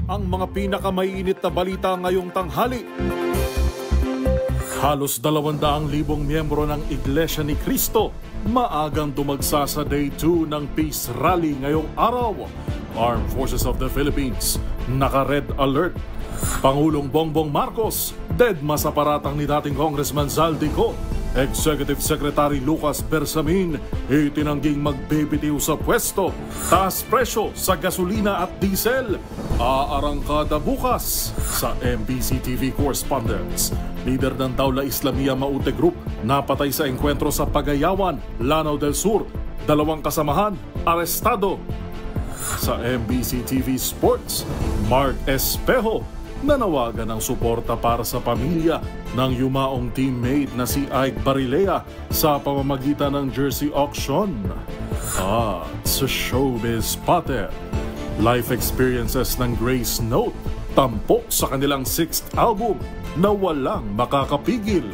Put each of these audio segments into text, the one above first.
ang mga pinakamainit na balita ngayong tanghali. Halos 200,000 miyembro ng Iglesia ni Cristo maagang dumagsa sa Day 2 ng Peace Rally ngayong araw. Armed Forces of the Philippines, naka-red alert. Pangulong Bongbong Marcos, deadma sa paratang ni dating Congressman Zaldico. Executive Secretary Lucas Bersamin, itinangging magbibitiw sa pwesto. Taas presyo sa gasolina at diesel. Aarangkada bukas sa MBC TV correspondents. Leader ng Dawla Islamia Maute Group napatay sa engkwentro sa Pagayawan, Lanao del Sur. 2 kasamahan, arestado. Sa MBC TV Sports, Mark Espejo nanawagan ng suporta para sa pamilya ng yumaong teammate na si Ike Barilea sa pamamagitan ng jersey auction. At sa Showbiz Pater, life experiences ng Grace Note, tampok sa kanilang 6th album na walang makakapigil.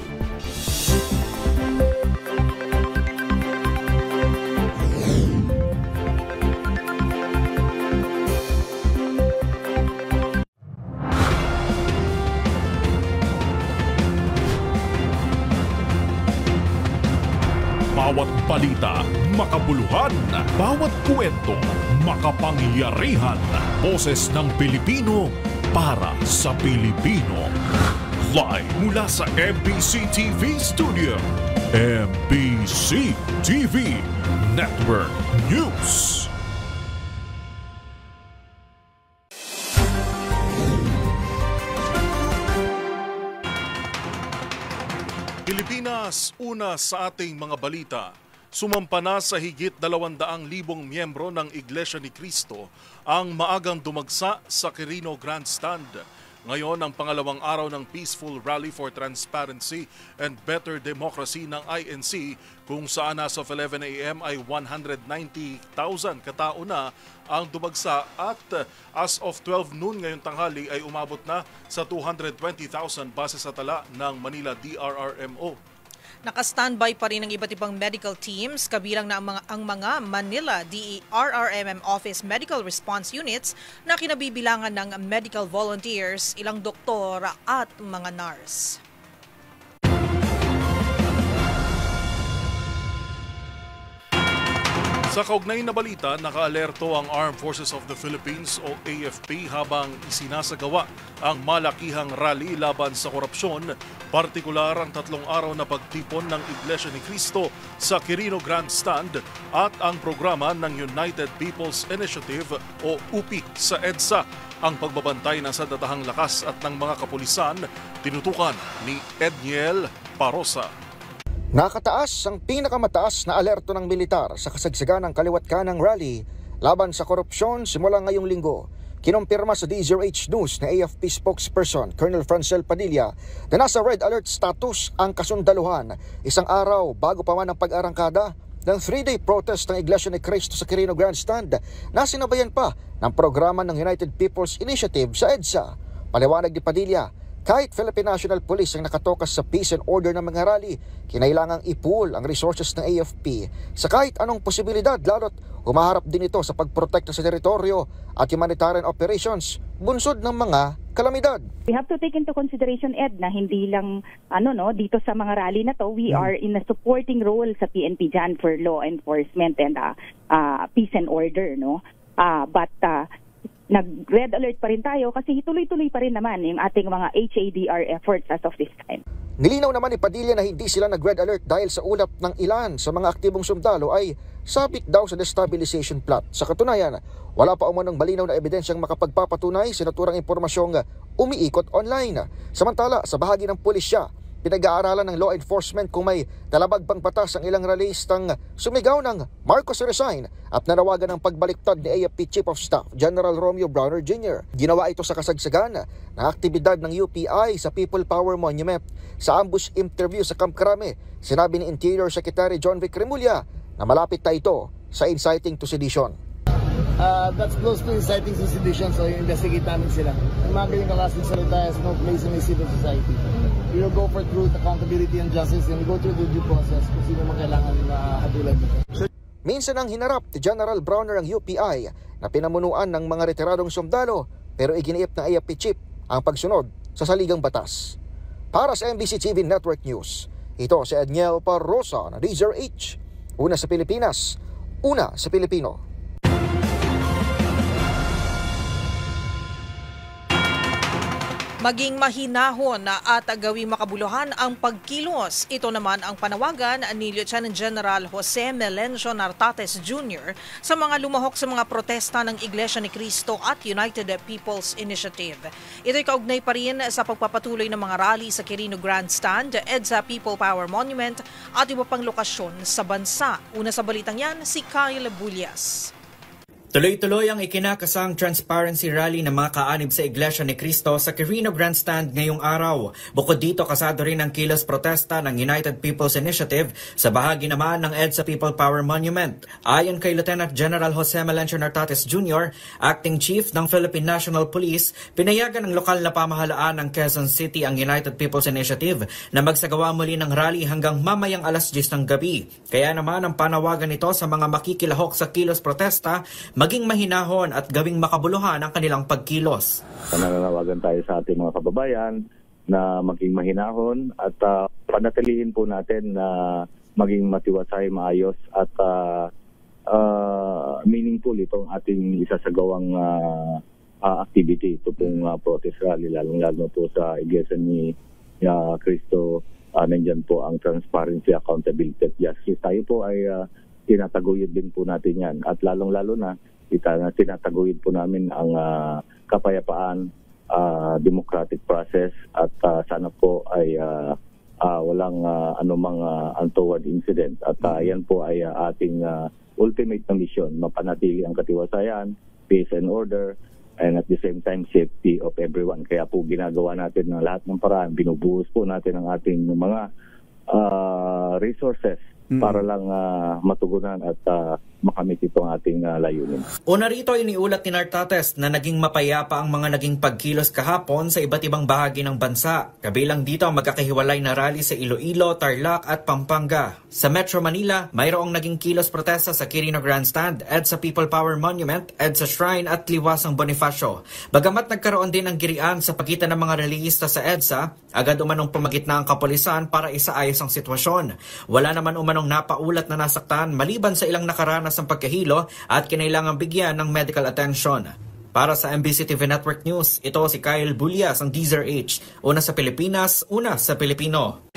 Bawat balita, makabuluhan. Bawat kwento, makapangyarihan. Boses ng Pilipino para sa Pilipino. Live mula sa MBC TV Studio. MBC TV Network News. Pilipinas, una sa ating mga balita. Sumampa na sa higit 200,000 miyembro ng Iglesia ni Cristo ang maagang dumagsa sa Quirino Grandstand. Ngayon ang pangalawang araw ng Peaceful Rally for Transparency and Better Democracy ng INC, kung saan as of 11 a.m. ay 190,000 katao na ang dumagsa at as of 12 noon ngayong tanghali ay umabot na sa 220,000 base sa tala ng Manila DRRMO. Naka-standby pa rin ang iba't ibang medical teams, kabilang na ang mga Manila DRRMM Office Medical Response Units na kinabibilangan ng medical volunteers, ilang doktor at mga nurse. Sa kaugnay na balita, nakaalerto ang Armed Forces of the Philippines o AFP habang isinasagawa ang malakihang rally laban sa korupsyon, partikular ang 3 araw na pagtipon ng Iglesia ni Cristo sa Quirino Grandstand at ang programa ng United People's Initiative o UPI sa EDSA. Ang pagbabantay ng sandatahang lakas at ng mga kapulisan, tinutukan ni Edniel Parosa. Nakataas ang pinakamataas na alerto ng militar sa kasagsagan ng kaliwat-kanang rally laban sa korupsyon simula ngayong linggo. Kinumpirma sa DZRH News na AFP spokesperson Colonel Francel Padilla na nasa red alert status ang kasundaluhan, isang araw bago pa man ang pag-arangkada ng 3-day protest ng Iglesia ni Cristo sa Quirino Grandstand na sinabayan pa ng programa ng United People's Initiative sa EDSA. Paliwanag ni Padilla, kahit Philippine National Police ang nakatokas sa peace and order ng mga rally, kinailangang i-pool ang resources ng AFP sa kahit anong posibilidad, lalo't humaharap din ito sa pagprotekta sa teritoryo at humanitarian operations bunsod ng mga kalamidad. We have to take into consideration, Ed, na hindi lang dito sa mga rally na to, we are in a supporting role sa PNP dyan for law enforcement and peace and order, no? But nag-red alert pa rin tayo kasi tuloy-tuloy pa rin naman yung ating mga HADR efforts as of this time. Nilinaw naman ni Padilla na hindi sila nag-red alert dahil sa ulap ng ilan sa mga aktibong sundalo ay sabit daw sa destabilization plot. Sa katunayan, wala pa umanong malinaw na ebidensyang makapagpapatunay sa naturang impormasyong umiikot online. Samantala, sa bahagi ng pulisya, pinag-aaralan ng law enforcement kung may talabag pang batas ang ilang rallyistang sumigaw ng Marcos resign at nanawagan ng pagbaliktad ni AFP Chief of Staff General Romeo Browner Jr. Ginawa ito sa kasagsagan ng aktibidad ng UPI sa People Power Monument. Sa ambush interview sa Camp Crame, sinabi ni Interior Secretary John Vic Remulla na malapit na ito sa inciting to sedition. That's close to inciting to sedition, so investigate namin sila. Ang mga ganyan kalasing salita has no place in a civil society. We will go for truth, accountability, and justice, and we go through the due process kung sino man kailangan hatulan nito. Minsan ang hinarap ni General Browner ang UPI na pinamunuan ng mga retiradong sundalo pero iginiip ng AFP chief ang pagsunod sa saligang batas. Para sa MBC TV Network News, ito si Edniel Parrosa na DZRH. Una sa Pilipinas, una sa Pilipino. Maging mahinahon at gawing makabuluhan ang pagkilos. Ito naman ang panawagan ni Lieutenant General Jose Melencio Nartates Jr. sa mga lumahok sa mga protesta ng Iglesia ni Cristo at United People's Initiative. Ito'y kaugnay pa rin sa pagpapatuloy ng mga rally sa Quirino Grandstand, EDSA People Power Monument at iba pang lokasyon sa bansa. Una sa balitang yan, si Kyle Bulias. Tuloy-tuloy ang ikinakasang transparency rally ng mga kaanib sa Iglesia ni Cristo sa Quirino Grandstand ngayong araw. Bukod dito, kasado rin ang kilos protesta ng United People's Initiative sa bahagi naman ng EDSA People Power Monument. Ayon kay Lieutenant General Jose Melencio Nartates Jr., Acting Chief ng Philippine National Police, pinayagan ng lokal na pamahalaan ng Quezon City ang United People's Initiative na magsagawa muli ng rally hanggang mamayang alas 10 ng gabi. Kaya naman ang panawagan nito sa mga makikilahok sa kilos protesta, maging mahinahon at gawing makabuluhan ang kanilang pagkilos. Nananawagan tayo sa ating mga kababayan na maging mahinahon at panatilihin po natin na maging matiwasay, maayos at meaningful itong ating isasagawang activity. Ito pong protest rally, lalong-lalo po sa Iglesia ni Cristo. Nandyan po ang transparency, accountability at justice. Tayo po ay tinataguyod din po natin yan. At lalong-lalo na, tinataguyod po namin ang kapayapaan, democratic process at sana po ay walang anumang untoward incident. At yan po ay ating ultimate na mission, mapanatili ang katiwasayan, peace and order, and at the same time safety of everyone. Kaya po ginagawa natin ng lahat ng paraan, binubuhos po natin ang ating mga resources para lang matugunan at makamit itong ating layunin. Una rito, iniulat ni Nartates na naging mapayapa ang mga naging pagkilos kahapon sa iba't ibang bahagi ng bansa. Kabilang dito ang magkakahiwalay na rally sa Iloilo, Tarlac at Pampanga. Sa Metro Manila, mayroong naging kilos protesta sa Quirino Grandstand, EDSA People Power Monument, EDSA Shrine at Liwasang Bonifacio. Bagamat nagkaroon din ng girian sa pagitan ng mga relihista sa EDSA, agad umanong pumagitna ang kapulisan para isaayos ang sitwasyon. Wala naman umanong napaulat na nasaktan maliban sa ilang nakaranas ng pagkahilo at kinailangang bigyan ng medical attention. Para sa MBC TV Network News, ito si Kyle Bulias ang DZRH. Una sa Pilipinas, una sa Pilipino.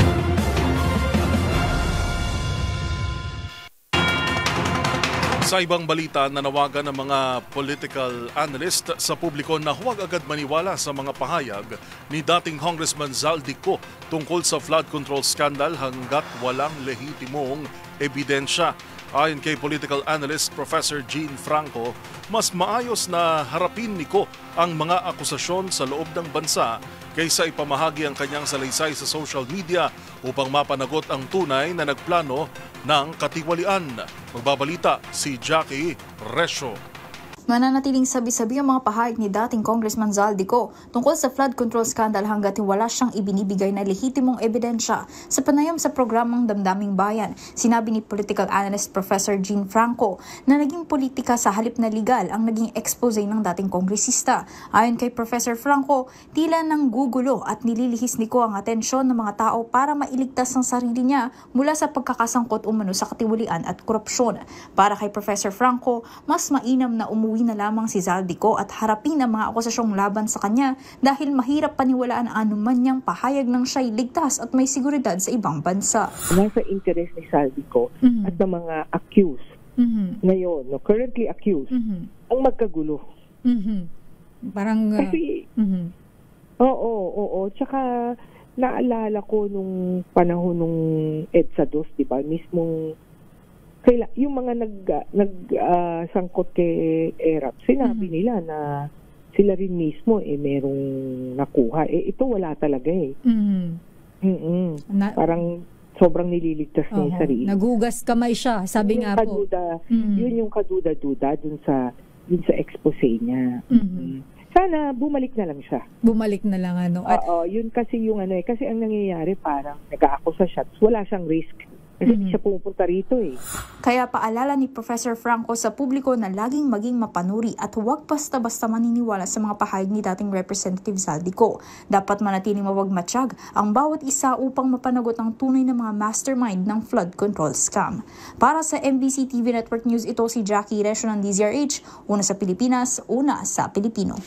Sa ibang balita, nanawagan ng mga political analyst sa publiko na huwag agad maniwala sa mga pahayag ni dating Congressman Zaldico tungkol sa flood control scandal hanggat walang lehitimong ebidensya. Ayon kay political analyst Professor Jean Franco, mas maayos na harapin ni Ko ang mga akusasyon sa loob ng bansa kaysa ipamahagi ang kanyang salaysay sa social media upang mapanagot ang tunay na nagplano ng katiwalian. Magbabalita si Jackie Resho. Mananatiling sabi-sabi ang mga pahayag ni dating Congressman Zaldico tungkol sa flood control scandal hanggat wala siyang ibinibigay na lehitimong ebidensya sa panayam sa programang Damdaming Bayan. Sinabi ni political analyst Professor Jean Franco na naging politika sa halip na legal ang naging expose ng dating kongresista. Ayon kay Professor Franco, tila nang gugulo at nililihis ni Ko ang atensyon ng mga tao para mailigtas ang sarili niya mula sa pagkakasangkot umano sa katiwalian at korupsyon. Para kay Professor Franco, mas mainam na umuwi na lamang si Zaldico at harapin ang mga akusasyong laban sa kanya dahil mahirap paniwalaan ang anuman niyang pahayag ng siya'y ligtas at may seguridad sa ibang bansa. Nasa interest ni Zaldico at ng mga accused ngayon, currently accused, ang magkagulo. Parang... Kasi, oo. Tsaka naalala ko nung panahon nung EDSA 2, di ba? Mismong yung mga sangkot kay ERAP, sinabi nila na sila rin mismo merong nakuha. Ito wala talaga Parang sobrang nililigtas niya yung sarili. Nagugas kamay siya, sabi nga po. Yun yung kaduda-duda dun sa expose niya. Sana bumalik na lang siya. Bumalik na lang yun kasi yung kasi ang nangyayari parang nag-aakusa siya, wala siyang risk. Kasi hindi siya pupunta rito Kaya paalala ni Professor Franco sa publiko na laging maging mapanuri at huwag basta-basta maniniwala sa mga pahayag ni dating Representative Zaldico. Dapat manatiling mawagmatsyag ang bawat isa upang mapanagot ang tunay na mga mastermind ng flood control scam. Para sa MBC TV Network News, ito si Jackie Resio ng DZRH, una sa Pilipinas, una sa Pilipino.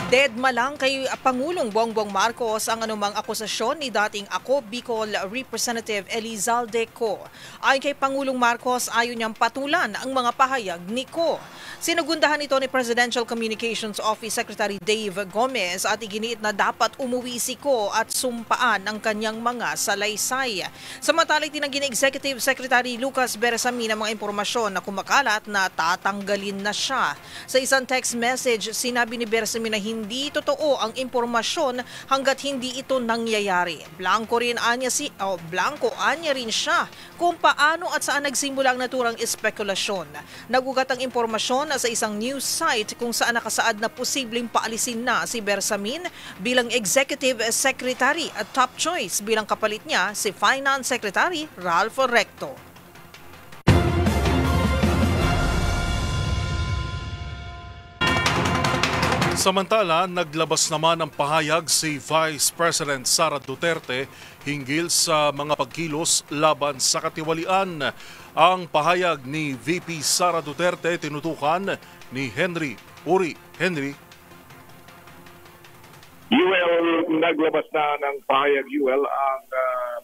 Deadma lang kay Pangulong Bongbong Marcos ang anumang akusasyon ni dating Ako Bicol Representative Eli Zaldico. Ayon kay Pangulong Marcos, ayaw niyang patulan ang mga pahayag ni Ko. Sinugundahan ito ni Presidential Communications Office Secretary Dave Gomez at iginiit na dapat umuwi si Ko at sumpaan ang kanyang mga salaysay. Samantalay tinanggi ni Executive Secretary Lucas Bersamin ang mga impormasyon na kumakalat na tatanggalin na siya. Sa isang text message, sinabi ni Bersamin na hindi totoo ang impormasyon hanggat hindi ito nangyayari. Blanco anya rin siya kung paano at saan nagsimula ang naturang espekulasyon. Nagugat ang impormasyon sa isang news site kung saan nakasaad na posibleng paalisin na si Bersamin bilang Executive Secretary at top choice bilang kapalit niya si Finance Secretary Ralph Recto. Samantala, naglabas naman ang pahayag si Vice President Sara Duterte hinggil sa mga pagkilos laban sa katiwalian. Ang pahayag ni VP Sara Duterte tinutukan ni Henry Uri. Henry. Naglabas na ng pahayag ang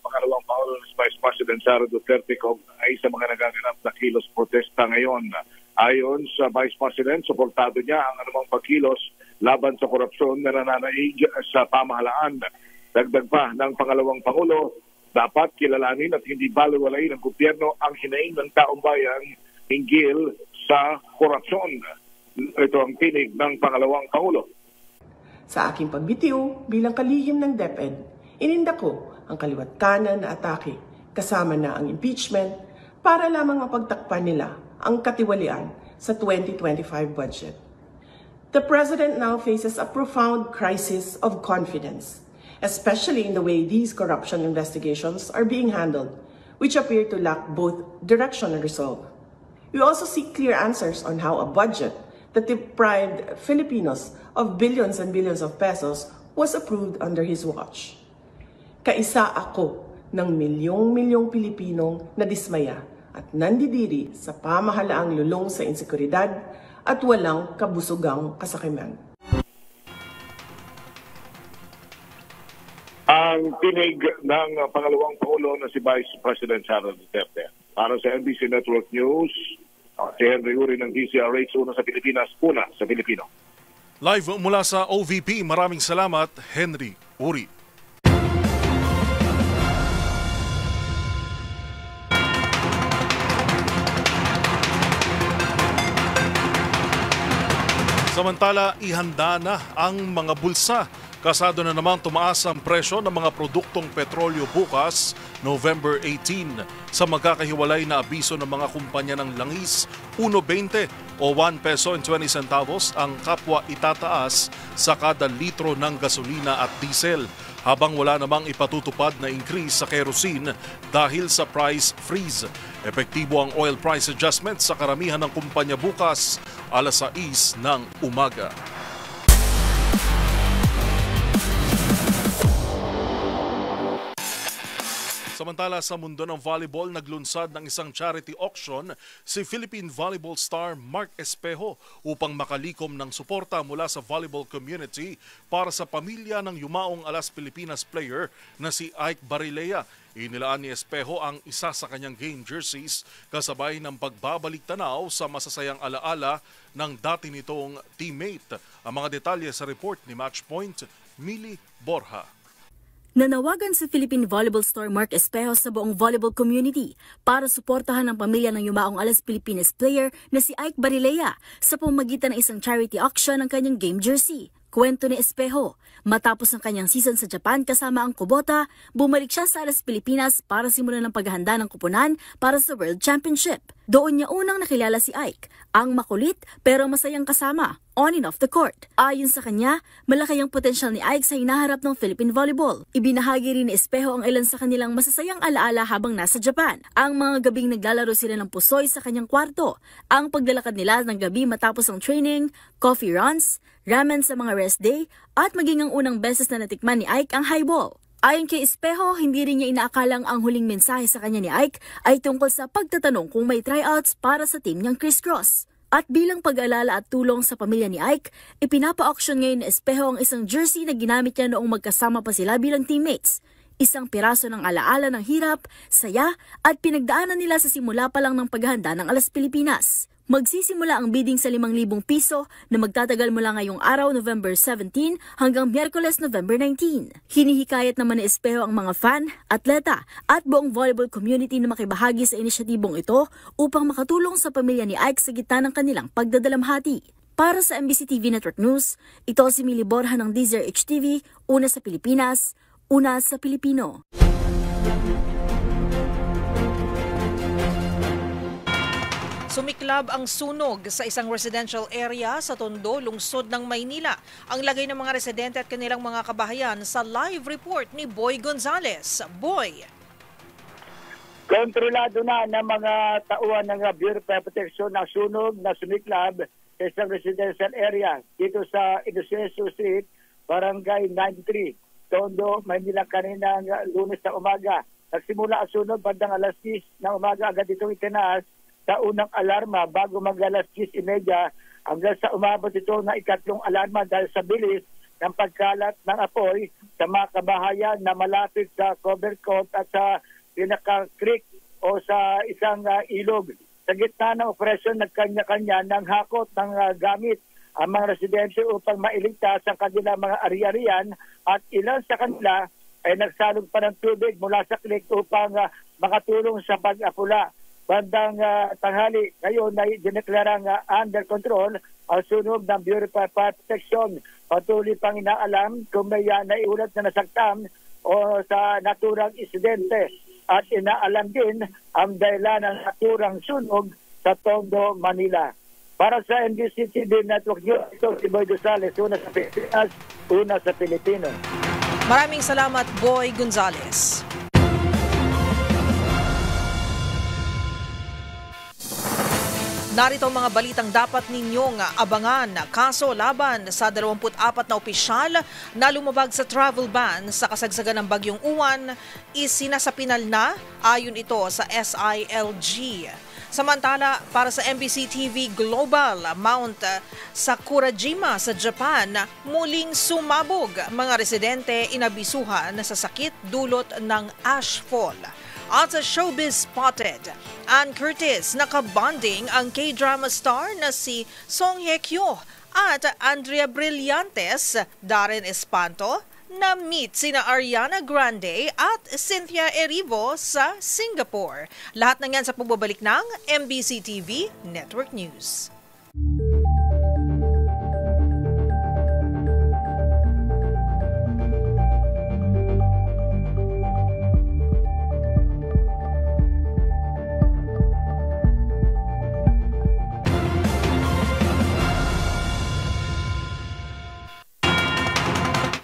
pangalawang Pangulo ni Vice President Sara Duterte ay sa mga nagaganap na kilos protesta ngayon. Ayon sa Vice President, suportado niya ang anumang pagkilos laban sa korupsyon na nananaig sa pamahalaan. Dagdag pa ng pangalawang Pangulo, dapat kilalanin at hindi baliwalain ng gobyerno ang hinaing ng taong bayan hinggil sa korupsyon. Ito ang tinig ng pangalawang Pangulo. Sa aking pagbitiw bilang kalihim ng DepEd, ininda ko ang kaliwat kanan na atake kasama na ang impeachment para lamang mapagtakpan nila ang katiwalian sa 2025 budget. The President now faces a profound crisis of confidence, especially in the way these corruption investigations are being handled, which appear to lack both direction and resolve. We also seek clear answers on how a budget that deprived Filipinos of billions and billions of pesos was approved under his watch. Kaisa ako ng milyong-milyong Pilipinong nadismaya at nandidiri sa pamahalaang lulong sa insekuridad at walang kabusugang kasakiman. Ang tinig ng pangalawang Pangulo na si Vice President Sara Duterte. Para sa MBC Network News, si Henry Uri ng DZRH, una sa Pilipinas, una sa Pilipino. Live mula sa OVP, maraming salamat, Henry Uri. Samantala, ihanda na ang mga bulsa. Kasado na namang tumaas ang presyo ng mga produktong petrolyo bukas, November 18. Sa magkakahiwalay na abiso ng mga kumpanya ng langis, 1.20 o 1 peso and 20 centavos ang kapwa itataas sa kada litro ng gasolina at diesel. Habang wala namang ipatutupad na increase sa kerosene dahil sa price freeze. Epektibo ang oil price adjustment sa karamihan ng kumpanya bukas, alas 6 ng umaga. Samantala sa mundo ng volleyball, naglunsad ng isang charity auction si Philippine volleyball star Mark Espejo upang makalikom ng suporta mula sa volleyball community para sa pamilya ng yumaong Alas Pilipinas player na si Ike Barilea. Inilaan ni Espejo ang isa sa kanyang game jerseys kasabay ng pagbabalik tanaw sa masasayang alaala ng dati nitong teammate. Ang mga detalye sa report ni Matchpoint, Mili Borja. Nanawagan si Philippine volleyball star Mark Espejo sa buong volleyball community para suportahan ang pamilya ng yumaong Alas Pilipinas player na si Ike Barilea sa pamamagitan ng isang charity auction ng kanyang game jersey. Kwento ni Espejo, matapos ang kanyang season sa Japan kasama ang Kubota, bumalik siya sa Alas Pilipinas para simulan ang paghahanda ng kupunan para sa World Championship. Doon niya unang nakilala si Ike, ang makulit pero masayang kasama. on and off the court. Ayon sa kanya, malaki ang potensyal ni Ike sa hinaharap ng Philippine volleyball. Ibinahagi rin ni Espejo ang ilan sa kanilang masasayang alaala habang nasa Japan. Ang mga gabing naglalaro sila ng pusoy sa kanyang kwarto, ang paglalakad nila ng gabi matapos ang training, coffee runs, ramen sa mga rest day, at maging ang unang beses na natikman ni Ike ang highball. Ayon kay Espejo, hindi rin niya inaakalang ang huling mensahe sa kanya ni Ike ay tungkol sa pagtatanong kung may tryouts para sa team niyang crisscross. At bilang pag-alala at tulong sa pamilya ni Ike, ipinapa-auction ngayon ni Espejo ang isang jersey na ginamit niya noong magkasama pa sila bilang teammates. Isang piraso ng alaala ng hirap, saya at pinagdaanan nila sa simula pa lang ng paghahanda ng Alas Pilipinas. Magsisimula ang bidding sa 5,000 piso na magtatagal mula ngayong araw November 17 hanggang Miyerkules November 19. Hinihikayat naman ni Espejo ang mga fan, atleta at buong volleyball community na makibahagi sa inisyatibong ito upang makatulong sa pamilya ni Ike sa gitna ng kanilang pagdadalamhati. Para sa MBC TV Network News, ito si Mili Borja ng DZRH TV, una sa Pilipinas, una sa Pilipino. Sumiklab ang sunog sa isang residential area sa Tondo, lungsod ng Maynila. Ang lagay ng mga residente at kanilang mga kabahayan sa live report ni Boy Gonzales. Boy! Kontrolado na ng mga tauhan ng Bureau of Fire Protection na sunog na sumiklab sa isang residential area dito sa Inocencio Street, Barangay 93, Tondo, Maynila kaninang Lunes na umaga. Nagsimula ang sunog bandang alas 10 na umaga, agad itong itinaas sa unang alarma bago mag-alas 10:30 hanggang sa umabot ito na ikatlong alarma dahil sa bilis ng pagkalat ng apoy sa mga kabahayan na malapit sa cover court at sa pinaka-creek o sa isang ilog. Sa gitna ng operasyon, nagkanya-kanya ng hakot ng gamit ang mga residensya upang mailigtas ang kanilang mga ari-arian at ilan sa kanila ay nagsalog pa ng tubig mula sa creek upang makatulong sa pag-apula. Bandang tanghali, ngayon ay dineklarang under control ang sunog ng Bureau of Fire Protection. Patuloy pang inaalam kung may naiulat na nasaktan o sa naturang insidente. At inaalam din ang dahilan ng naturang sunog sa Tondo, Manila. Para sa MBC TV Network News, ito si Boy Gonzales, una sa Pilipinas, una sa Pilipino. Maraming salamat, Boy Gonzales. Narito ang mga balitang dapat ninyong abangan. Kaso laban sa 24 na opisyal na lumabag sa travel ban sa kasagsagan ng Bagyong Uwan, isinasapinal na ayon ito sa SILG. Samantala, para sa MBC TV Global, Mount Sakurajima sa Japan, muling sumabog. Mga residente inabisuhan sa sakit dulot ng ashfall. At sa Showbiz Spotted, Ann Curtis, nakabonding ang K-drama star na si Song Hye Kyo at Andrea Brillantes. Darren Espanto, na-meet sina Ariana Grande at Cynthia Erivo sa Singapore. Lahat ng yan sa pagbabalik ng MBC TV Network News.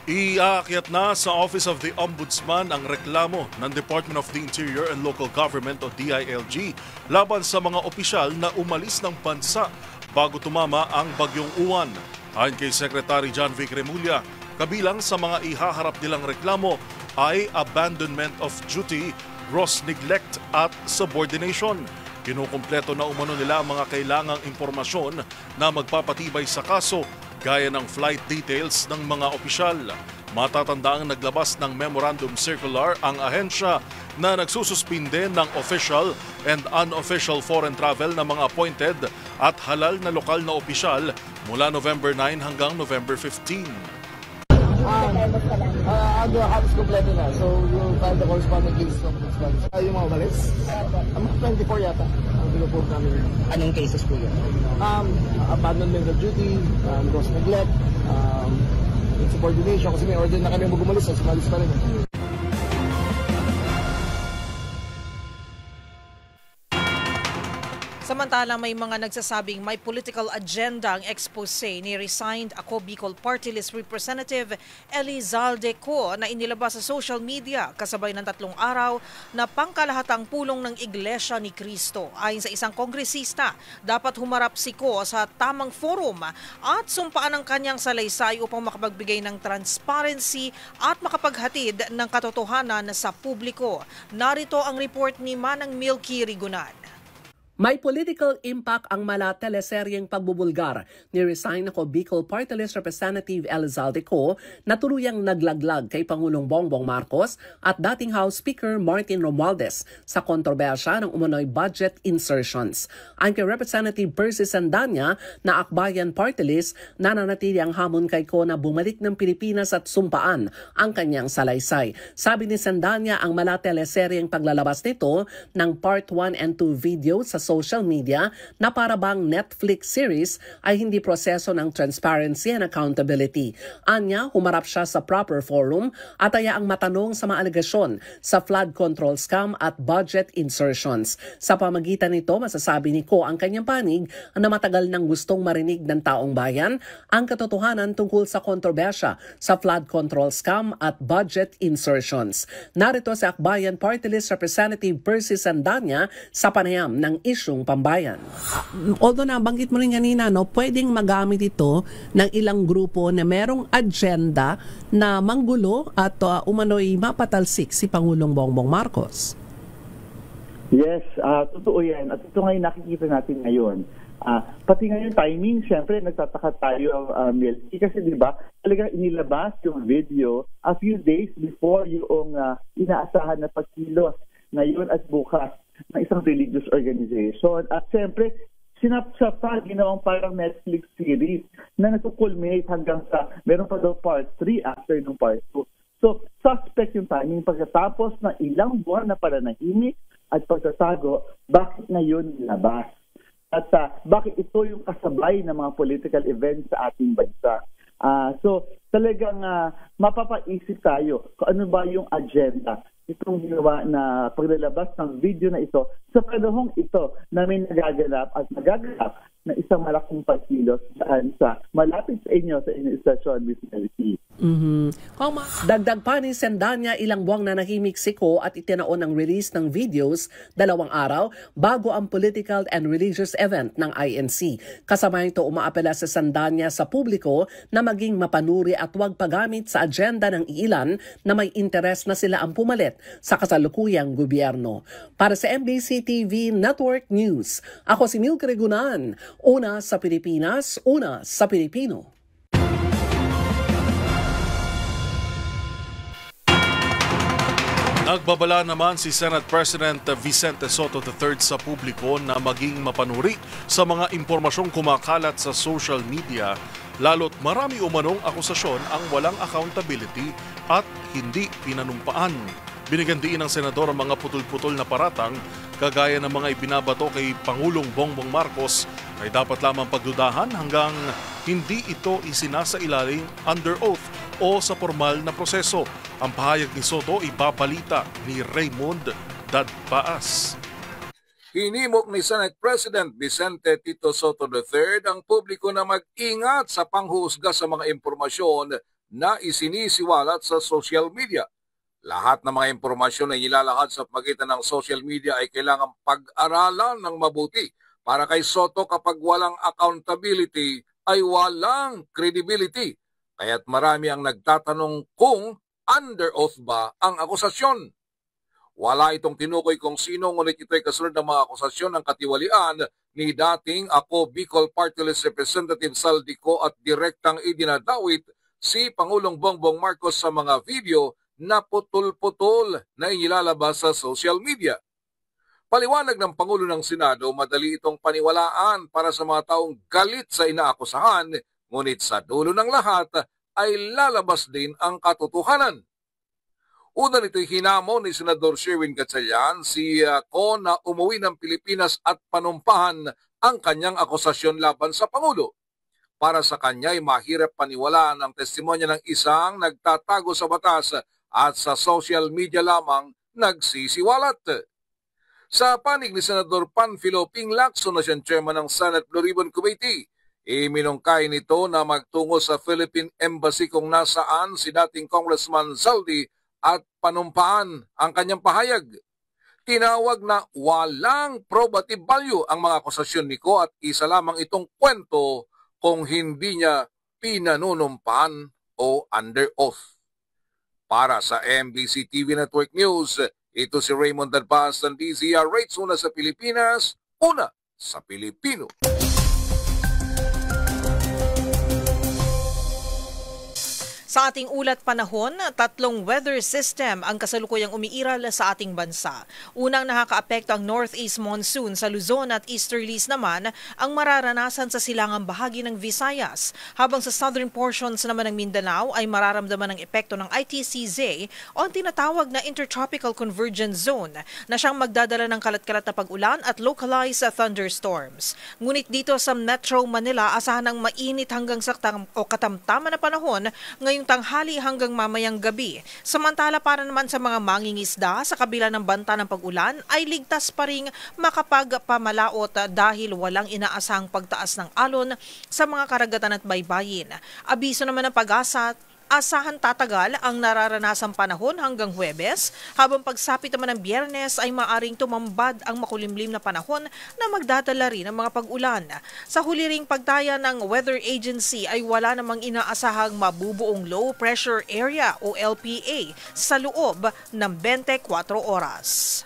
Iaakyat na sa Office of the Ombudsman ang reklamo ng Department of the Interior and Local Government o DILG laban sa mga opisyal na umalis ng bansa bago tumama ang Bagyong Uwan. Ayon kay Secretary John Vic Remulla, kabilang sa mga ihaharap nilang reklamo ay abandonment of duty, gross neglect at subordination. Kinukumpleto na umano nila ang mga kailangang impormasyon na magpapatibay sa kaso gaya ng flight details ng mga opisyal. Matatandaang naglabas ng memorandum circular ang ahensya na nagsususpinde ng official and unofficial foreign travel ng mga appointed at halal na lokal na opisyal mula November 9 hanggang November 15. Ang halos kompleto na. So, yung file the corresponding cases of the Spanish. Yung mga umalis? 24 yata. Ang pinuport namin. Anong cases po yun? Abandonment of duty, gross neglect, insubordination. Kasi may order na kami mag-umalis. So, sumalis pa rin. Samantala, may mga nagsasabing may political agenda ang expose ni resigned Ako Bicol Party List Representative Eli Zaldeco na inilabas sa social media kasabay ng 3 araw na pangkalahatang pulong ng Iglesia ni Cristo. Ayon sa isang kongresista, dapat humarap si Ko sa tamang forum at sumpaan ang kanyang salaysay upang makapagbigay ng transparency at makapaghatid ng katotohanan sa publiko. Narito ang report ni Manang Milky Rigunan. May political impact ang mala teleseryeng pagbubulgar ni resign Ako Bicol Party List Representative Eli Zaldeco na tuluyang naglaglag kay Pangulong Bongbong Marcos at dating House Speaker Martin Romualdez sa kontrobersya ng umano'y budget insertions. Ayon kay Representative Percy Sandanya na Akbayan Party List, nananatili ang hamon kay Ko na bumalik ng Pilipinas at sumpaan ang kanyang salaysay. Sabi ni Sandanya, ang mala teleseryeng paglalabas nito ng Part 1 and 2 video sa social media na para bang Netflix series ay hindi proseso ng transparency and accountability. Anya, humarap siya sa proper forum at ayaang matanong sa mga alegasyon sa flood control scam at budget insertions. Sa pamagitan nito, masasabi ni Ko ang kanyang panig na matagal nang gustong marinig ng taong bayan ang katotohanan tungkol sa kontrobersya sa flood control scam at budget insertions. Narito si Akbayan Party List Representative Percy Sandanya sa panayam ng isyung pambayan. Although nabanggit mo rin kanina, pwedeng magamit ito ng ilang grupo na merong agenda na manggulo at umano'y mapatalsik si Pangulong Bongbong Marcos. Yes, totoo yan. At ito ngayon nakikita natin ngayon. Pati ngayon timing, siyempre nagtataka tayo, Milky, kasi di ba talagang inilabas yung video a few days before yung inaasahan na pagkilos ngayon at bukas ng isang religious organization. At siyempre, sinapsapa, ginawang parang Netflix series na nagkukulminate hanggang sa meron pa daw part 3 after nung part 2. So, suspect yung timing pagkatapos ng ilang buwan na pananahimik at pagtatago, bakit ngayon nilabas? At bakit ito yung kasabay ng mga political events sa ating bansa? So, talagang mapapaisip tayo kung ano ba yung agenda itong ginawa na paglalabas ng video na ito sa panahong ito na may nagaganap at magaganap na isang malaking pagkilos saan sa malapit sa inyo sa inyong istasyon, Miss Melody. Dagdag pa ni Sandanya, ilang buwang nanahimik si Ko at itinaon ang release ng videos 2 araw bago ang political and religious event ng INC. Kasama ito umaapela sa Sandanya sa publiko na maging mapanuri at huwag paggamit sa agenda ng ilan na may interes na sila ang pumalit sa kasalukuyang gobyerno. Para sa MBC TV Network News, ako si Milky Rigunan. Una sa Pilipinas, una sa Pilipino. Nagbabala naman si Senate President Vicente Sotto III sa publiko na maging mapanuri sa mga impormasyong kumakalat sa social media, lalo't marami umanong akusasyon ang walang accountability at hindi pinanumpaan. Binigyan diin ng senador ang mga putol-putol na paratang kagaya ng mga ibinabato kay Pangulong Bongbong Marcos ay dapat lamang pagdudahan hanggang hindi ito isinasailalim under oath o sa formal na proseso. Ang pahayag ni Soto ipabalita ni Raymond Dadpaas. Hinimok ni Senate President Vicente Tito Sotto III ang publiko na mag-ingat sa panghuhusga sa mga impormasyon na isinisiwalat sa social media. Lahat ng mga impormasyon na ilalahad sa pagitan ng social media ay kailangang pag-aralan ng mabuti. Para kay Soto, kapag walang accountability ay walang credibility. Kaya't marami ang nagtatanong kung under oath ba ang akusasyon. Wala itong tinukoy kung sino, ngunit ito'y kasunod ng mga akusasyon ng katiwalian ni dating Ako Bicol Party List Representative Zaldeco at direktang idinadawit si Pangulong Bongbong Marcos sa mga video na putol-putol na inilalabas sa social media. Paliwanag ng Pangulo ng Senado, madali itong paniwalaan para sa mga taong galit sa inaakusahan, ngunit sa dulo ng lahat ay lalabas din ang katotohanan. Una nito'y hinamon ni Senador Sherwin Gatchalian si Ko na umuwi ng Pilipinas at panumpahan ang kanyang akusasyon laban sa Pangulo. Para sa kanya ay mahirap paniwalaan ang testimonya ng isang nagtatago sa batas at sa social media lamang nagsisiwalat. Sa panig ni Senador Panfilo Ping Lacson na siyang chairman ng Senate Blue Ribbon Committee, iminungkay nito na magtungo sa Philippine Embassy kung nasaan si dating Congressman Zaldi at panumpaan ang kanyang pahayag. Tinawag na walang probative value ang mga akusasyon ni Ko at isa lamang itong kwento kung hindi niya pinanunumpaan o under oath. Para sa MBC TV Network News, ito si Raymond Dadbas ng DZRH, una sa Pilipinas, una sa Pilipino. Sa ating ulat panahon, 3 weather system ang kasalukuyang umiiral sa ating bansa. Unang nakakaapekto ang northeast monsoon sa Luzon at easterlies naman ang mararanasan sa silangang bahagi ng Visayas. Habang sa southern portions naman ng Mindanao ay mararamdaman ang epekto ng ITCZ o ang tinatawag na Intertropical Convergence Zone na siyang magdadala ng kalat-kalat na pag-ulan at localized thunderstorms. Ngunit dito sa Metro Manila, asahan ng mainit hanggang sa katamtaman na panahon ngayong tanghali hanggang mamayang gabi. Samantala para naman sa mga mangingisda sa kabila ng banta ng pag-ulan ay ligtas pa ring makapagpamalaot dahil walang inaasahang pagtaas ng alon sa mga karagatan at baybayin. Abiso naman ng Pag-asa, asahan tatagal ang nararanasang panahon hanggang Huwebes, habang pagsapit naman ng Biyernes ay maaring tumambad ang makulimlim na panahon na magdadala rin ng mga pag-ulan. Sa huli ring pagtaya ng Weather Agency ay wala namang inaasahang mabubuong low pressure area o LPA sa loob ng 24 oras.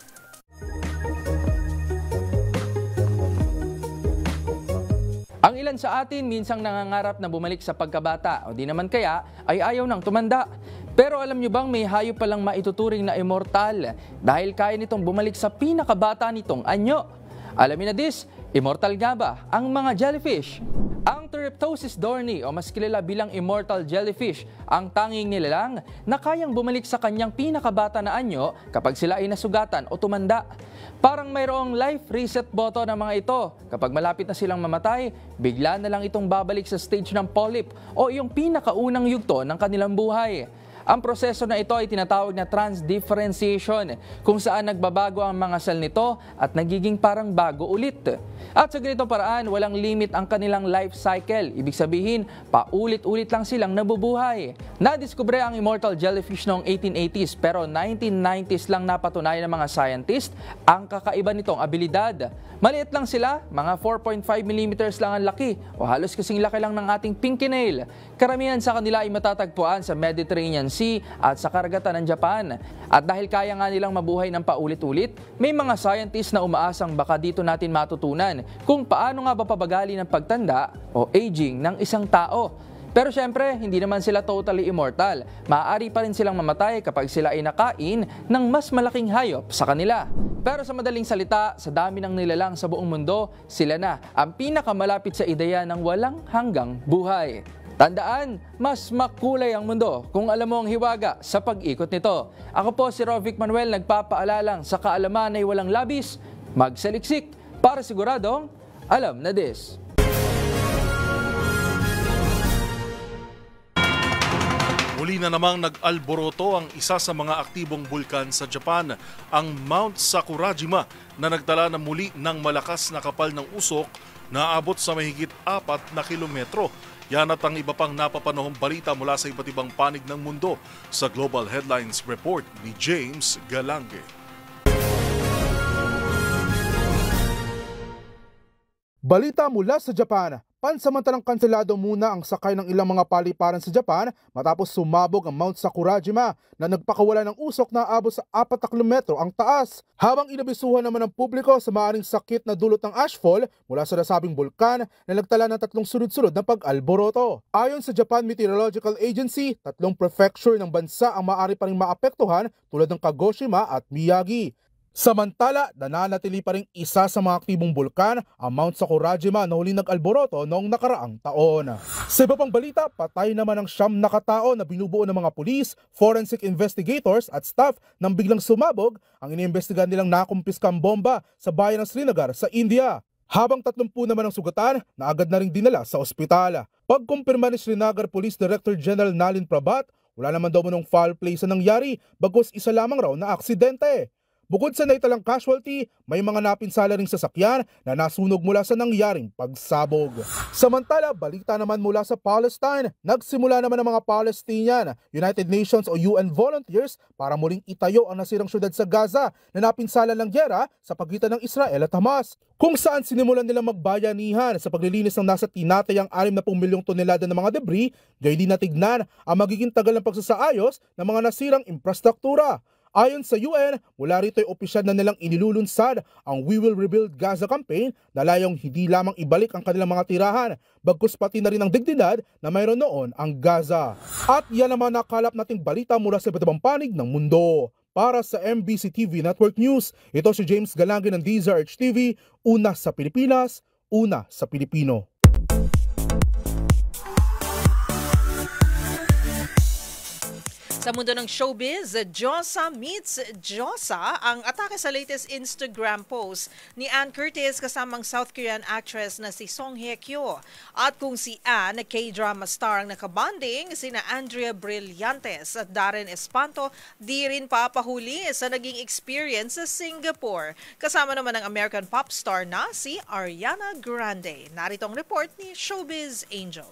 Ang ilan sa atin minsang nangangarap na bumalik sa pagkabata o di naman kaya ay ayaw nang tumanda. Pero alam nyo bang may hayop palang maituturing na immortal dahil kaya nitong bumalik sa pinakabata nitong anyo? Alamin na this, immortal nga ba ang mga jellyfish? Ang Turiptosis dohrnii o mas kilala bilang immortal jellyfish ang tanging nilalang na kayang bumalik sa kanyang pinakabata na anyo kapag sila ay nasugatan o tumanda. Parang mayroong life reset button ng mga ito. Kapag malapit na silang mamatay, bigla na lang itong babalik sa stage ng polyp o yung pinakaunang yugto ng kanilang buhay. Ang proseso na ito ay tinatawag na transdifferentiation, kung saan nagbabago ang mga cell nito at nagiging parang bago ulit. At sa ganitong paraan, walang limit ang kanilang life cycle. Ibig sabihin, paulit-ulit lang silang nabubuhay. Nadiskubre ang immortal jellyfish noong 1880s pero 1990s lang napatunayan ng mga scientist ang kakaiba nitong abilidad. Maliit lang sila, mga 4.5 mm lang ang laki o halos kasing laki lang ng ating pinky nail. Karamihan sa kanila ay matatagpuan sa Mediterranean Sea at sa karagatan ng Japan. At dahil kaya nga nilang mabuhay ng paulit-ulit, may mga scientists na umaasang baka dito natin matutunan kung paano nga ba pabagali ng pagtanda o aging ng isang tao. Pero syempre, hindi naman sila totally immortal. Maaari pa rin silang mamatay kapag sila ay nakain ng mas malaking hayop sa kanila. Pero sa madaling salita, sa dami ng nilalang sa buong mundo, sila na ang pinakamalapit sa ideya ng walang hanggang buhay. Tandaan, mas makulay ang mundo kung alam mo ang hiwaga sa pag-ikot nito. Ako po si Rovic Manuel, nagpapaalalang sa kaalaman ay walang labis, magsaliksik para siguradong alam na this. Muli na namang nag-alboroto ang isa sa mga aktibong bulkan sa Japan, ang Mount Sakurajima, na nagtala na muli ng malakas na kapal ng usok na aabot sa mahigit 4 na kilometro. Yan at ang iba pang napapanahong balita mula sa iba't ibang panig ng mundo sa Global Headlines Report ni James Galange. Balita mula sa Japan. Pansamantalang kanselado muna ang sakay ng ilang mga paliparan sa Japan matapos sumabog ang Mount Sakurajima na nagpakawala ng usok na abot sa 4 na kilometro ang taas. Habang inabisuhan naman ng publiko sa maaaring sakit na dulot ng ashfall mula sa nasabing bulkan na nagtala ng 3 sunod-sunod na pag-alboroto. Ayon sa Japan Meteorological Agency, 3 prefecture ng bansa ang maaari pa rin maapektuhan tulad ng Kagoshima at Miyagi. Samantala, nananatili pa rin isa sa mga aktibong bulkan, ang Mount Sakurajima na huling nag-alboroto noong nakaraang taon. Sa iba pang balita, patay naman ang 9 na katao na binubuo ng mga pulis, forensic investigators at staff nang biglang sumabog ang iniimbestigahan nilang nakumpiskang bomba sa bayan ng Srinagar sa India. Habang 30 naman ang sugatan na agad na ring dinala sa ospital. Pagkumpirma ni Srinagar Police Director General Nalin Prabhat, wala naman daw ng foul play sa nangyari bagkus isa lamang raw na aksidente. Bukod sa naitalang casualty, may mga napinsala ring sasakyan na nasunog mula sa nangyaring pagsabog. Samantala, balita naman mula sa Palestine, nagsimula naman ang mga Palestinian, United Nations o UN volunteers para muling itayo ang nasirang syudad sa Gaza na napinsala ng gyera sa pagitan ng Israel at Hamas, kung saan sinimulan nilang magbayanihan sa paglilinis ng nasa tinatayang 60 milyong tonelada ng mga debris, gayon din natignan ang magiging tagal ng pagsasaayos ng mga nasirang infrastruktura. Ayon sa UN, mula rito ay opisyal na nilang inilulunsad ang We Will Rebuild Gaza campaign na layong hindi lamang ibalik ang kanilang mga tirahan, bagkus pati na rin ang dignidad na mayroon noon ang Gaza. At yan naman nakalap nating balita mula sa iba't ibang panig ng mundo. Para sa MBC TV Network News, ito si James Galangin ng DZRH TV, una sa Pilipinas, una sa Pilipino. Sa mundo ng showbiz, Josa meets Josa ang atake sa latest Instagram post ni Ann Curtis kasamang South Korean actress na si Song Hye Kyo. At kung si Ann, K-drama star ang nakabanding, sina Andrea Brillantes at Darren Espanto di rin papahuli sa naging experience sa Singapore. Kasama naman ang American pop star na si Ariana Grande. Narito ang report ni Showbiz Angel.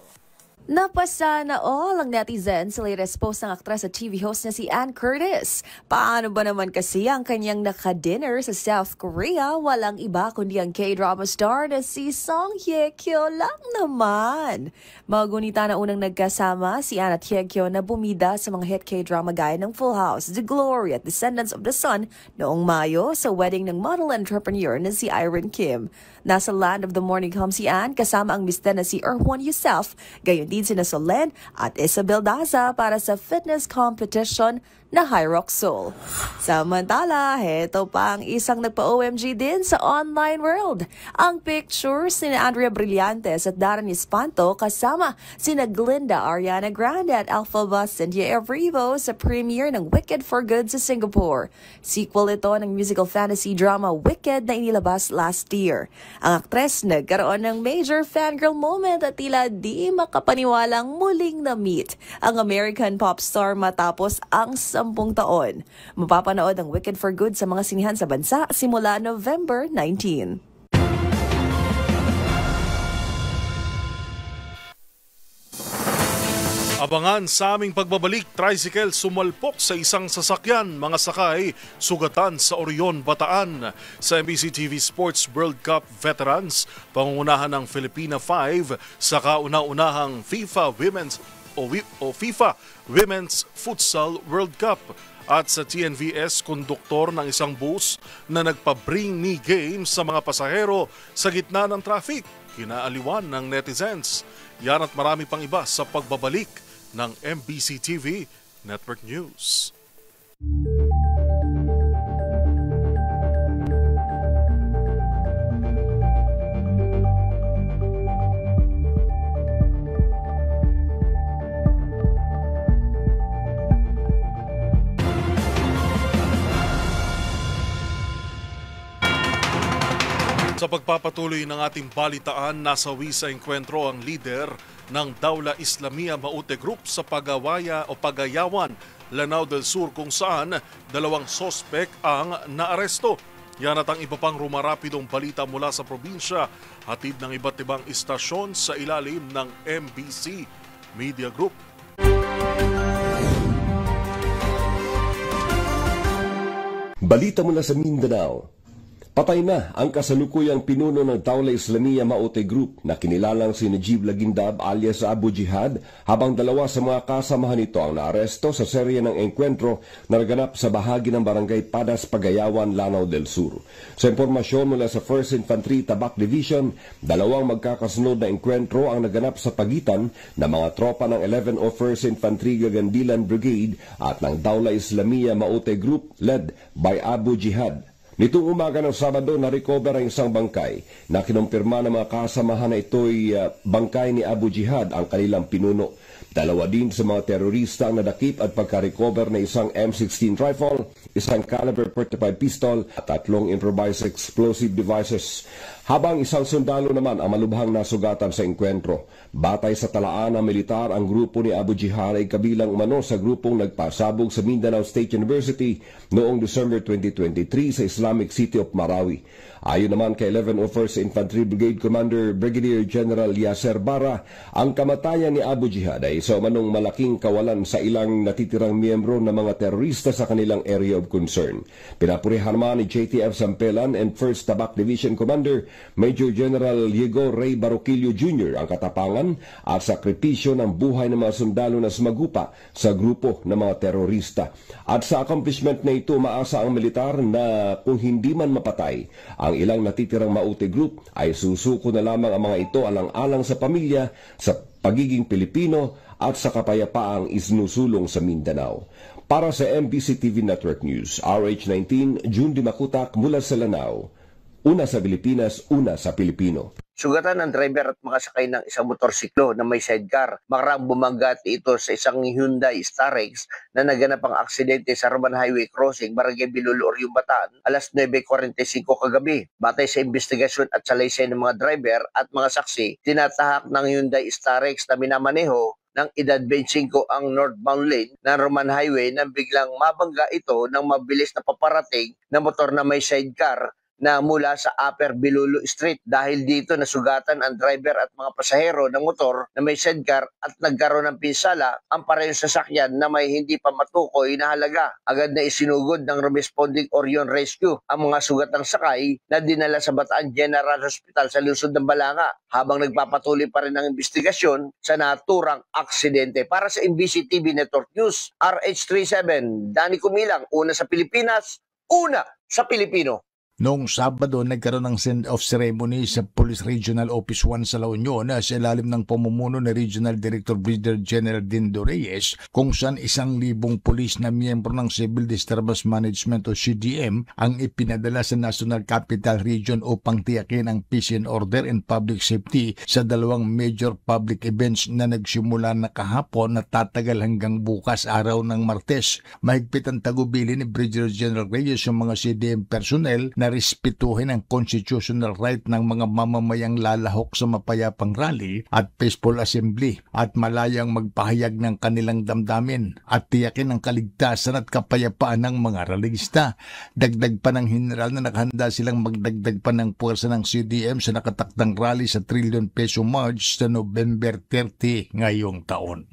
Napasa na all ang netizens sa latest post ng aktres at TV host na si Ann Curtis. Paano ba naman kasi ang kanyang naka-dinner sa South Korea? Walang iba kundi ang K-drama star na si Song Hye Kyo lang naman. Magunita na unang nagkasama si Ann at Hye Kyo na bumida sa mga hit K-drama gaya ng Full House, The Glory at Descendants of the Sun noong Mayo sa wedding ng model entrepreneur na si Irene Kim. Nasa Land of the Morning Come si Ann kasama ang mister na si Erwin Yusef, gayon din sina Solen at Isabel Daza para sa fitness competition na High Rock Seoul. Samantala, heto pa ang isang nagpa-OMG din sa online world. Ang pictures ni Andrea Brillantes at Darren Espanto kasama sina Glinda, Ariana Grande at Elphaba Cynthia Erivo sa premiere ng Wicked for Good sa Singapore. Sequel ito ng musical fantasy drama Wicked na inilabas last year. Ang aktres nagkaroon ng major fangirl moment at tila di makapaniwalang muling na-meet ang American pop star matapos ang 10 taon. Mapapanood ang Wicked for Good sa mga sinihan sa bansa simula November 19. Abangan sa aming pagbabalik, tricycle sumalpok sa isang sasakyan, mga sakay sugatan sa Orion, Bataan. Sa MBC TV Sports World Cup Veterans, pangungunahan ng Filipina 5 sa kauna-unahang FIFA Women's Futsal World Cup. At sa TNVS, konduktor ng isang bus na nagpa-bring me game sa mga pasahero sa gitna ng traffic, kinaaliwan ng netizens. Yan at marami pang iba sa pagbabalik ng MBC TV Network News. Sa pagpapatuloy ng ating balitaan, nasawi sa engkwentro ang leader ng Dawla Islamia Maute Group sa Pagayawan, Lanao del Sur, kung saan 2 sospek ang naaresto. Yan at ang iba pang rumarapidong balita mula sa probinsya, hatid ng iba't ibang istasyon sa ilalim ng MBC Media Group. Balita mula sa Mindanao. Patay na ang kasalukuyang pinuno ng Dawla Islamia Maute Group na kinilalang si Najib Lagindab alias Abu Jihad, habang 2 sa mga kasamahan nito ang naaresto sa serye ng engkwentro na naganap sa bahagi ng Barangay Padas, Pagayawan, Lanao del Sur. Sa impormasyon mula sa 1st Infantry Tabak Division, 2 magkakasunod na engkwentro ang naganap sa pagitan ng mga tropa ng 11 o 1st Infantry Gagandilan Brigade at ng Dawla Islamia Maute Group led by Abu Jihad. Nitong umaga ng Sabado, na-recover ang isang bangkay na kinumpirma ng mga kasamahan na ito'y bangkay ni Abu Jihad, ang kanilang pinuno. Dalawa din sa mga terorista ang nadakip at pagka-recover na isang M16 rifle, isang caliber 45 pistol at 3 improvised explosive devices. Habang isang sundalo naman ang malubhang nasugatan sa enkwentro. Batay sa talaan ng militar, ang grupo ni Abu Jihad ay kabilang umano sa grupong nagpasabog sa Mindanao State University noong December 2023 sa Islamic City of Marawi. Ayon naman kay 1101st Infantry Brigade Commander Brigadier General Yasser Bara, ang kamatayan ni Abu Jihad ay sa umanong malaking kawalan sa ilang natitirang miyembro ng mga terorista sa kanilang area of concern. Pinapurihan naman ni JTF Sampelan and 1st Tabak Division Commander Major General Diego Ray Baroquillo Jr. ang katapangan at sakripisyo ng buhay ng mga sundalo na sumagupa sa grupo ng mga terorista. At sa accomplishment na ito, maasa ang militar na kung hindi man mapatay ang ilang natitirang Maute Group, ay susuko na lamang ang mga ito alang-alang sa pamilya, sa pagiging Pilipino at sa kapayapaang isinusulong sa Mindanao. Para sa MBC TV Network News, RH19, June Dimakutak mula sa Lanao. Una sa Pilipinas, una sa Pilipino. Sugatan ng driver at makasakay ng isang motorsiklo na may sidecar. Makarang bumanggat ito sa isang Hyundai Starex na naganap ang aksidente sa Roman Highway Crossing, Barangay Bilulu, Oriong, Bataan, alas 9:45 kagabi. Batay sa investigasyon at salaysay ng mga driver at mga saksi, tinatahak ng Hyundai Starex na minamaneho ng edad 25 ang northbound lane ng Roman Highway nang biglang mabangga ito ng mabilis na paparating na motor na may sidecar na mula sa Upper Bilulu Street. Dahil dito nasugatan ang driver at mga pasahero ng motor na may sidecar at nagkaroon ng pinsala ang parehong sasakyan na may hindi pa matukoy na halaga. Agad na isinugod ng responding Orion Rescue ang mga sugatang sakay na dinala sa Bataan General Hospital sa lungsod ng Balanga habang nagpapatuloy pa rin ang investigasyon sa naturang aksidente. Para sa MBC TV Network News, RH37, Danny Kumilang, una sa Pilipinas, una sa Pilipino. Noong Sabado, nagkaroon ng send-off ceremony sa Police Regional Office 1 sa La Union sa ilalim ng pamumuno ni Regional Director Brigadier General Dindo Reyes, kung saan 1,000 pulis na miyembro ng Civil Disturbance Management o CDM ang ipinadala sa National Capital Region upang tiyakin ang peace and order and public safety sa dalawang major public events na nagsimula na kahapon na tatagal hanggang bukas, araw ng Martes. Mahigpit ang tagubili ni Brigadier General Reyes yung mga CDM personnel na respetuhin ang constitutional right ng mga mamamayang lalahok sa mapayapang rally at peaceful assembly at malayang magpahayag ng kanilang damdamin at tiyakin ang kaligtasan at kapayapaan ng mga rallyista. Dagdag pa ng general na nakahanda silang magdagdag pa ng puwersa ng CDM sa nakatakdang rally sa ₱1 trillion march sa November 30 ngayong taon.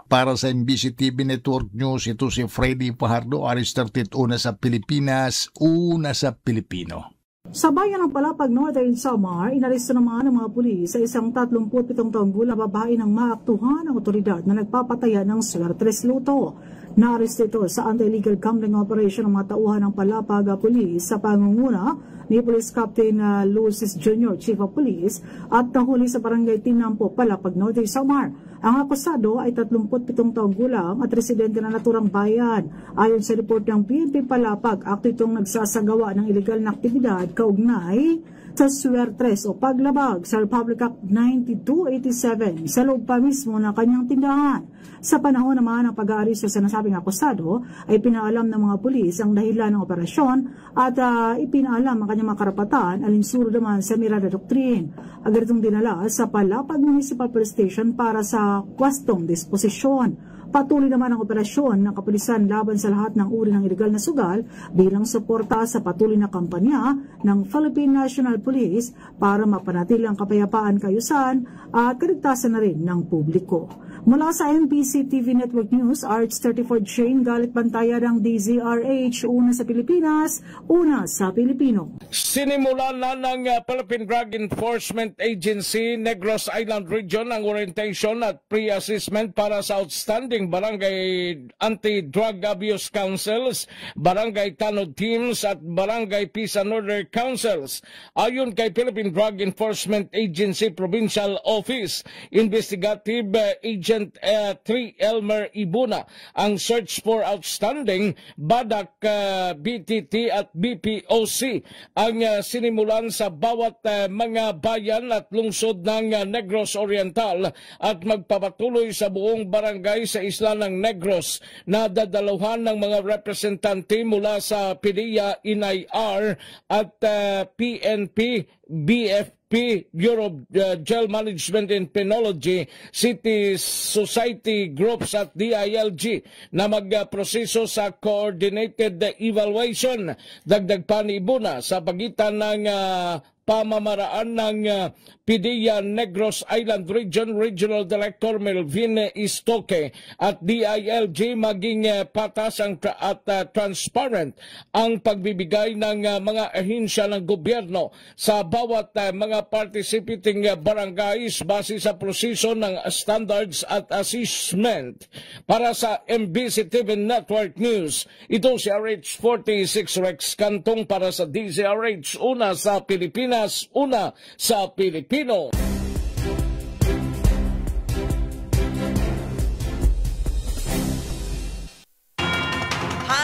Para sa MBC TV Network News, ito si Freddy Fajardo, RH13, una sa Pilipinas, una sa Pilipino. Sa bayan ng Palapag, Northern Samar, inaresto naman ng mga pulis sa isang 37 taong gulang babae ng maaktuhan ng otoridad na nagpapataya ng swertres luto. Naaresto ito sa anti-illegal gambling operation ng mga tauhan ng Palapag Police sa pangunguna ni Police Captain Lucis Jr., Chief of Police, at nahuli sa Barangay Tinampo, Palapag, Northern Samar. Ang akusado ay 37 taong gulang at residente na naturang bayan. Ayon sa report ng PNP Palapag, akto itong nagsasagawa ng iligal na aktibidad kaugnay sa swertres o paglabag sa Republic Act 9287 sa loob pa mismo ng kanyang tindahan. Sa panahon naman ng pag-aaresto sa nasabing akusado ay pinaalam ng mga pulis ang dahilan ng operasyon at ipinaalam ang kanyang mga karapatan alinsunod naman sa Mirada Doctrine. Agad itong dinala sa Palapag Municipal Police Station para sa kwastong disposisyon. Patuloy naman ang operasyon ng kapulisan laban sa lahat ng uri ng iligal na sugal bilang suporta sa patuloy na kampanya ng Philippine National Police para mapanatili ang kapayapaan, kaayusan at kaligtasan na rin ng publiko. Mula sa MBC TV Network News, RH34 Shane Galit Bantaya ng DZRH, una sa Pilipinas, una sa Pilipino. Sinimulan na ng Philippine Drug Enforcement Agency Negros Island Region ang orientation at pre-assessment para sa outstanding Barangay Anti-Drug Abuse Councils, Barangay Tanod Teams at Barangay Peace and Order Councils. Ayon kay Philippine Drug Enforcement Agency Provincial Office, Investigative Agent Sergeant 3 Elmer Ibuna. Ang search for outstanding badak BTT at BPOC ang sinimulan sa bawat mga bayan at lungsod ng Negros Oriental at magpapatuloy sa buong barangay sa isla ng Negros na dadaluhan ng mga representante mula sa PDEA, NIR at PNP, BFP, Bureau of Jail Management and Penology, City Society Groups at DILG na magproseso sa coordinated evaluation. Dagdag pa ni Ibuna sa pagitan ng pamamaraan ng PDEA Negros Island Region Regional Director Melvin Istoque at DILG maging patas at transparent ang pagbibigay ng mga ahensya ng gobyerno sa bawat mga participating barangays base sa proseso ng standards at assessment. Para sa MBC TV Network News, ito si RH46 Rex Cantong para sa DZRH, una sa Pilipinas, una sa Pilipino.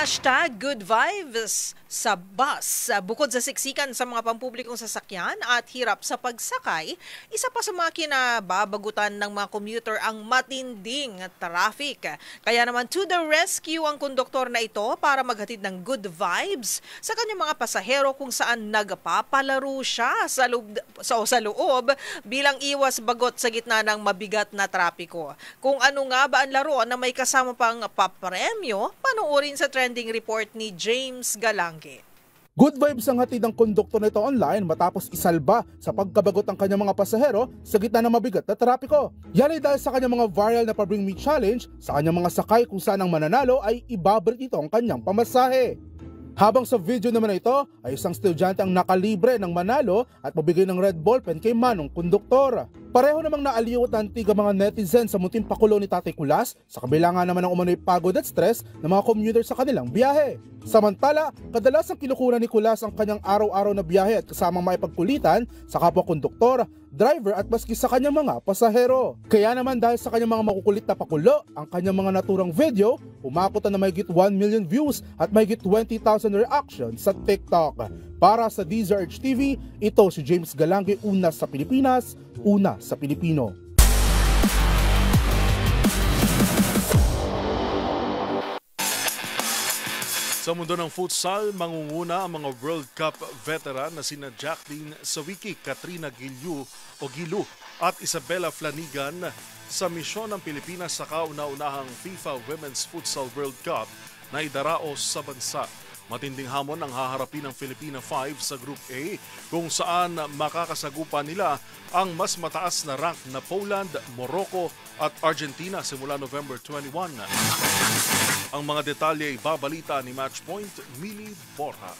Hashtag good vibes sa bus. Bukod sa siksikan sa mga pampublikong sasakyan at hirap sa pagsakay, isa pa sa mga kinababagutan ng mga commuter ang matinding traffic. Kaya naman to the rescue ang konduktor na ito para maghatid ng good vibes sa kanyang mga pasahero kung saan nagpapalaro siya sa loob bilang iwas bagot sa gitna ng mabigat na trapiko. Kung ano nga ba ang laro na may kasama pang papremyo, panoorin sa trending report ni James Galange. Good vibes ang hatid ng konduktor nito online matapos isalba sa pagkabagot ng kanyang mga pasahero sa gitna ng mabigat na trapiko. Yan ay dahil sa kanyang mga viral na pa-bring me challenge sa kanyang mga sakay kung saan ang mananalo ay ibabalik ito ang kanyang pamasahe. Habang sa video naman na ito ay isang estudyante ang nakalibre ng manalo at mabigay ng red ballpen kay manong konduktor. Pareho namang naaliw at antiga mga netizen sa munting pakulo ni Tatay Kulas sa kabila nga naman ng umano'y pagod at stress ng mga commuter sa kanilang biyahe. Samantala, kadalasang kinukunan ni Kulas ang kanyang araw-araw na biyahe at kasamang maipagkulitan sa kapwa konduktor, driver at maski sa kanyang mga pasahero. Kaya naman dahil sa kanyang mga makukulit na pakulo, ang kanyang mga naturang video, umakot na mahigit 1 million views at mahigit 20,000 reactions sa TikTok. Para sa DZRH TV, ito si James Galange, una sa Pilipinas, una sa Pilipino. Sa mundo ng futsal, mangunguna ang mga World Cup veteran na sina Jacqueline Sawiki, Katrina Gilu at Isabella Flanigan sa misyon ng Pilipinas sa kauna-unahang FIFA Women's Futsal World Cup na idaraos sa bansa. Matinding hamon ang haharapin ng Filipina 5 sa Group A kung saan makakasagupa nila ang mas mataas na rank na Poland, Morocco at Argentina simula November 21. Ang mga detalye ay babalita ni Matchpoint, Mili Borja.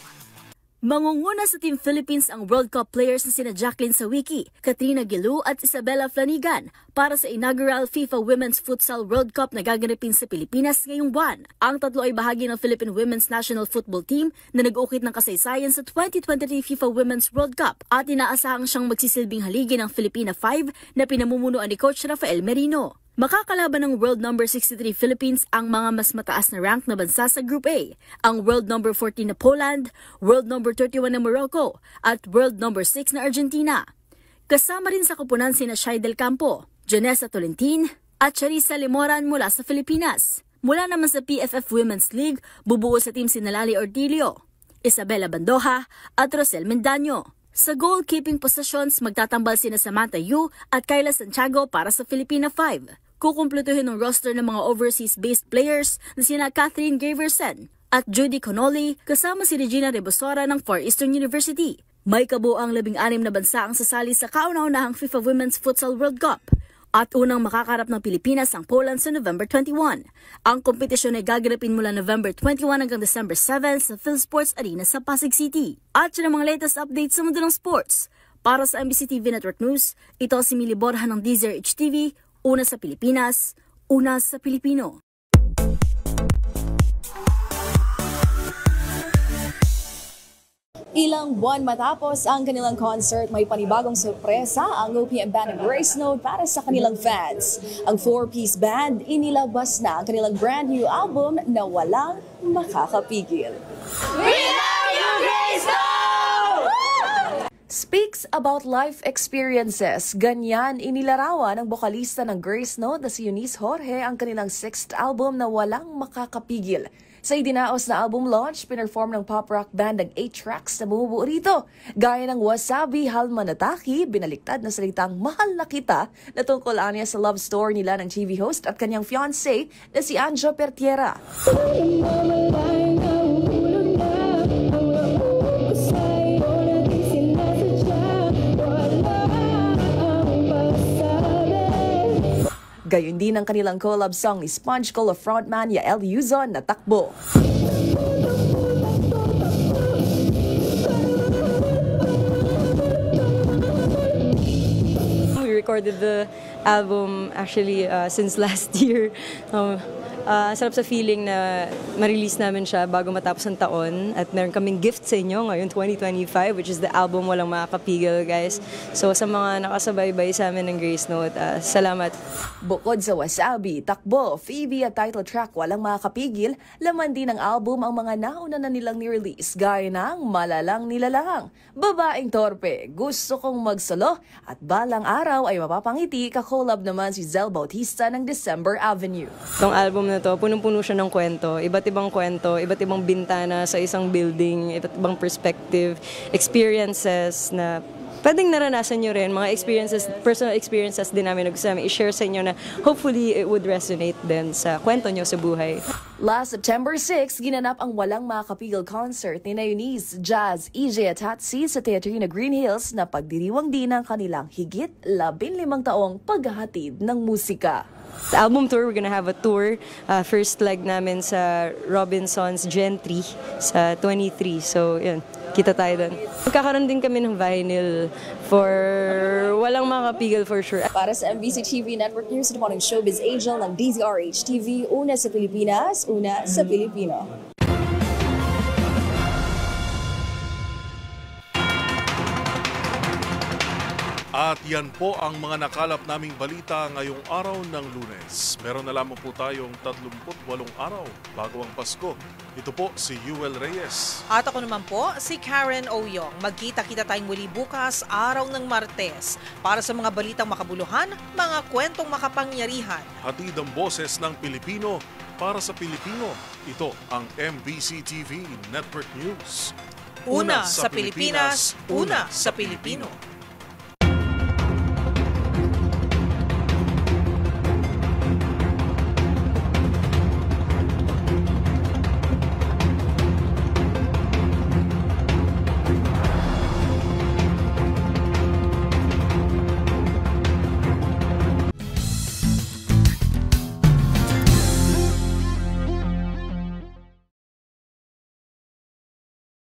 Mangunguna sa Team Philippines ang World Cup players na sina Jacqueline Sawiki, Katrina Gilu at Isabella Flanigan para sa inaugural FIFA Women's Futsal World Cup na gaganapin sa Pilipinas ngayong buwan. Ang tatlo ay bahagi ng Philippine Women's National Football Team na nag-ukit ng kasaysayan sa 2023 FIFA Women's World Cup at inaasahang siyang magsisilbing haligi ng Filipina 5 na pinamumunuan ni Coach Rafael Merino. Makakalaban ng World Number 63 Philippines ang mga mas mataas na rank na bansa sa Group A, ang World Number 14 na Poland, World Number 31 na Morocco, at World Number 6 na Argentina. Kasama rin sa kupunan sina Shai Del Campo, Janessa Tolentin, at Charissa Limoran mula sa Pilipinas. Mula naman sa PFF Women's League, bubuo sa team sina Lali Ordilio, Isabela Bandoja, at Rosel Mendaño. Sa goalkeeping positions, magtatambal sina Samantha Yu at Kyla Santiago para sa Filipina 5. Kukumpletuhin ng roster ng mga overseas-based players na sina Catherine Gaverson at Judy Connolly kasama si Regina Rebosora ng Far Eastern University. May kabuang 16 na bansa ang sasali sa kauna-unahang FIFA Women's Futsal World Cup at unang makakarap ng Pilipinas ang Poland sa November 21. Ang kompetisyon ay gaganapin mula November 21 hanggang December 7 sa PhilSports Arena sa Pasig City. At yun ang mga latest updates sa mundo ng sports. Para sa MBC TV Network News, ito si Mili Borja ng DZRH TV, una sa Pilipinas, una sa Pilipino. Ilang buwan matapos ang kanilang concert, may panibagong sorpresa ang OPM band ng Grace Note para sa kanilang fans. Ang 4-piece band, inilabas na ang kanilang brand new album na walang makakapigil. We love you, Grace Note! Speaks about life experiences. Ganyan inilarawan ng bokalista ng Grace Note na si Eunice Jorge ang kanilang 6th album na walang makakapigil. Sa idinaos na album launch, pinerform ng pop rock band ang 8 tracks na bumubuo rito. Gaya ng Wasabi Halmanataki, binaliktad na salitang mahal na kita na tungkol anya sa love story nila ng TV host at kanyang fiancé na si Anjo Pertiera. Gayon din ang kanilang collab song ni Sponge Cola frontman Yael Yuzon na Takbo. We recorded the album actually since last year. Sarap sa feeling na ma-release namin siya bago matapos ang taon at meron kaming gift sa inyo ngayon 2025, which is the album Walang Makakapigil, guys. So sa mga nakasabay-bay sa amin ng Grace Note, salamat. Bukod sa Wasabi, Takbo, Phoebe at title track Walang Makakapigil, laman din ng album ang mga nauna na nilang ni-release gaya ng Malalang Nilalang, Babaeng Torpe, Gusto Kong Magsolo at Balang Araw ay Mapapangiti, ka-collab naman si Zel Bautista ng December Avenue. Itong album na to, punong-puno siya ng kwento, iba't ibang bintana sa isang building, iba't ibang perspective, experiences na pwedeng naranasan nyo rin, mga experiences, personal experiences din namin na gusto namin i-share sa inyo na hopefully it would resonate din sa kwento nyo sa buhay. Last September 6, ginanap ang Walang Makakapigil concert ni Eunice, Jazz, EJ at Hatsi sa Teatro na Green Hills na pagdiriwang din ng kanilang higit 15 taong paghahatid ng musika. The album tour, we're gonna have a tour. First leg namin sa Robinson's Gentry sa 23. So, yun. Kita tayo doon. Magkakaroon din kami ng vinyl for Walang Makakapigil for sure. Para sa MBC TV Network News, ito po ng Showbiz Angel ng DZRH TV. Una sa Pilipinas, una sa Pilipino. At yan po ang mga nakalap naming balita ngayong araw ng Lunes. Meron na lamang po tayong 38 araw bago ang Pasko. Ito po si Yuel Reyes. At ako naman po, si Karen Oyong. Magkita-kita tayong muli bukas, araw ng Martes, para sa mga balitang makabuluhan, mga kwentong makapangyarihan. Hatid ang boses ng Pilipino para sa Pilipino. Ito ang MBC TV Network News. Una sa Pilipinas, una sa Pilipino.